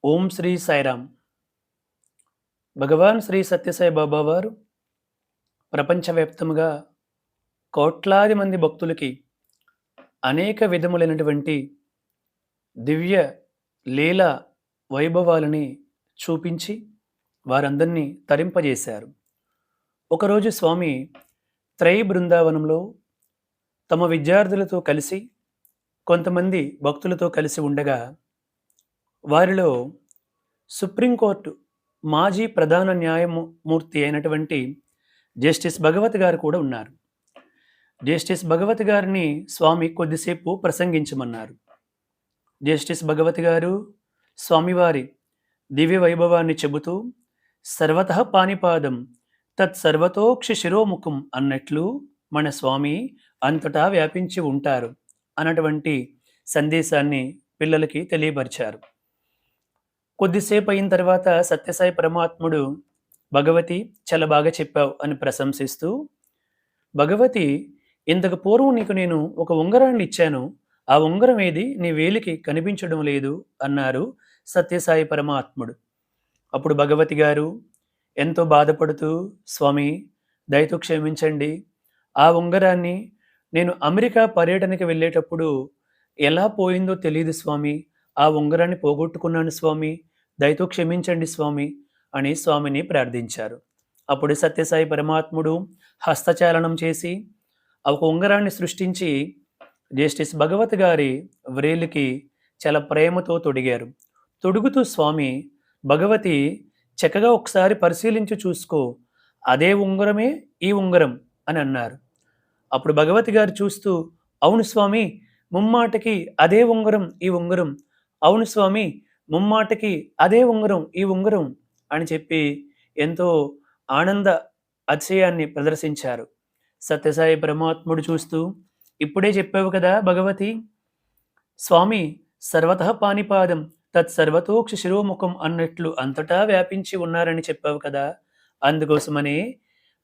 ఓం శ్రీ సాయిరామ్. భగవాన్ శ్రీ సత్యసాయి బాబా వారు ప్రపంచవ్యాప్తముగా కోట్లాది మంది భక్తులకి అనేక విధములైనటువంటి దివ్య లీల వైభవాలని చూపించి వారందరినీ తరింపజేశారు. ఒకరోజు స్వామి త్రయీ బృందావనంలో తమ విద్యార్థులతో కలిసి కొంతమంది భక్తులతో కలిసి ఉండగా వారిలో సుప్రీంకోర్టు మాజీ ప్రధాన న్యాయమూర్తి అయినటువంటి జస్టిస్ భగవత్ గారు కూడా ఉన్నారు. జస్టిస్ భగవత్ గారిని స్వామి కొద్దిసేపు ప్రసంగించమన్నారు. జస్టిస్ భగవత్ గారు స్వామివారి దివ్య వైభవాన్ని చెబుతూ సర్వతః పానిపాదం తత్ సర్వతోక్షి శిరోముఖం అన్నట్లు మన స్వామి అంతటా వ్యాపించి ఉంటారు అన్నటువంటి సందేశాన్ని పిల్లలకి తెలియపరిచారు. కొద్దిసేపు అయిన తర్వాత సత్యసాయి పరమాత్ముడు భగవతి చాలా బాగా చెప్పావు అని ప్రశంసిస్తూ, భగవతి ఇంతకు పూర్వం నీకు నేను ఒక ఉంగరాన్ని ఇచ్చాను, ఆ ఉంగరం ఏది నీ వేలికి కనిపించడం లేదు అన్నారు సత్యసాయి పరమాత్ముడు. అప్పుడు భగవతి గారు ఎంతో బాధపడుతూ, స్వామి దయతో క్షమించండి, ఆ ఉంగరాన్ని నేను అమెరికా పర్యటనకి వెళ్ళేటప్పుడు ఎలా పోయిందో తెలియదు స్వామి, ఆ ఉంగరాన్ని పోగొట్టుకున్నాను స్వామి, దయతో క్షమించండి స్వామి అని స్వామిని ప్రార్థించారు. అప్పుడు సత్యసాయి పరమాత్ముడు హస్తచాలనం చేసి ఒక ఉంగరాన్ని సృష్టించి జస్టిస్ భగవత్ గారి వ్రేలికి చాలా ప్రేమతో తొడిగారు. తొడుగుతూ స్వామి, భగవతి చక్కగా ఒకసారి పరిశీలించి చూసుకో, అదే ఉంగరమే ఈ ఉంగరం అని అన్నారు. అప్పుడు భగవతి గారు చూస్తూ, అవును స్వామి, ముమ్మాటకి అదే ఉంగరం ఈ ఉంగరం, అవును స్వామి, ముమ్మాటకి అదే ఉంగరం ఈ ఉంగరం అని చెప్పి ఎంతో ఆనంద అతిశయాన్ని ప్రదర్శించారు. సత్యసాయి పరమాత్ముడు చూస్తూ, ఇప్పుడే చెప్పావు కదా భగవతి, స్వామి సర్వతః పానిపాదం తత్ సర్వతోక్ష శిరోముఖం అన్నట్లు అంతటా వ్యాపించి ఉన్నారని చెప్పావు కదా, అందుకోసమని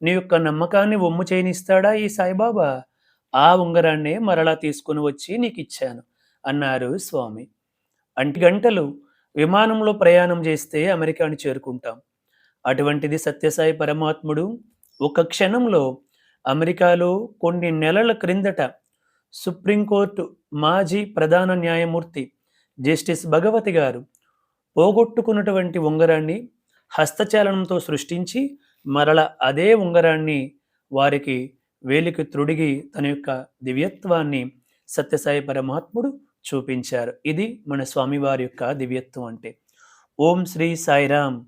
నీ యొక్క నమ్మకాన్ని ఒమ్ము చేయనిస్తాడా ఈ సాయిబాబా, ఆ ఉంగరాన్నే మరలా తీసుకుని వచ్చి నీకు ఇచ్చాను అన్నారు స్వామి. అంటి గంటలు విమానంలో ప్రయాణం చేస్తే అమెరికాని చేరుకుంటాం. అటువంటిది సత్యసాయి పరమాత్ముడు ఒక క్షణంలో అమెరికాలో కొన్ని నెలల క్రిందట సుప్రీంకోర్టు మాజీ ప్రధాన న్యాయమూర్తి జస్టిస్ భగవతి గారు పోగొట్టుకున్నటువంటి ఉంగరాన్ని హస్తచాలనంతో సృష్టించి మరల అదే ఉంగరాన్ని వారికి వేలికి త్రుడిగి తన యొక్క దివ్యత్వాన్ని సత్యసాయి పరమాత్ముడు చూపించారు. ఇది మన స్వామివారి యొక్క దివ్యత్వం అంటే. ఓం శ్రీ సాయిరామ్.